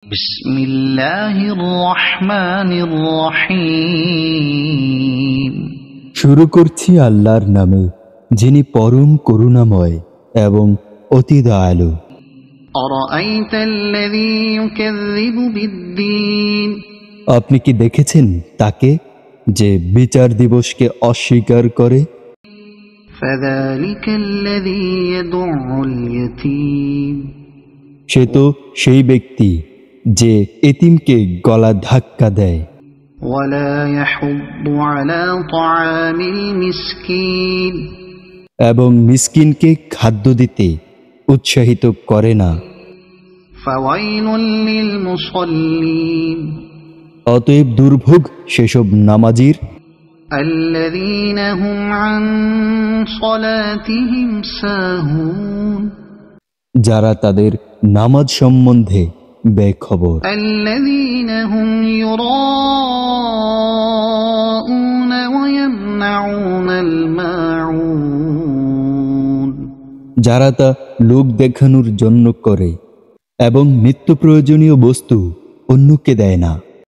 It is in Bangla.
বিসমিল্লাহির রহমানির রহিম। শুরু করছি আল্লাহর নামে, যিনি পরম করুণাময় এবং অতি দয়ালু। আরাআইতাল্লাযী ইউকাযযিবু বিদ্দীন। আপনি কি দেখেছেন তাকে যে বিচার দিবসকে অস্বীকার করে? ফাযালিকাল্লাযী ইয়াদউল ইয়াতীম। সে তো সেই ব্যক্তি যে এতিমকে গলা ধাক্কা দেয় ওয়ালা ইয়াহুদ্দু আলা তাআমিল মিসকিন। এবং মিসকিনকে খাদ্য দিতে উৎসাহিত করে না। ফাওয়াইলুল লিল মুসাল্লিন। অতএব দুর্ভোগ সেসব নামাজির আল্লাযীনা হুম আন সালাতিহিম সাহুন। যারা তাদের নামাজ সম্বন্ধে বেখবর। আল্লাযীনা হুম ইউরাউনা ওয়া ইয়ামনাউনাল মাউন। যারা তা লোক দেখানোর জন্য করে এবং নিত্য প্রয়োজনীয় বস্তু অন্যকে দেয় না।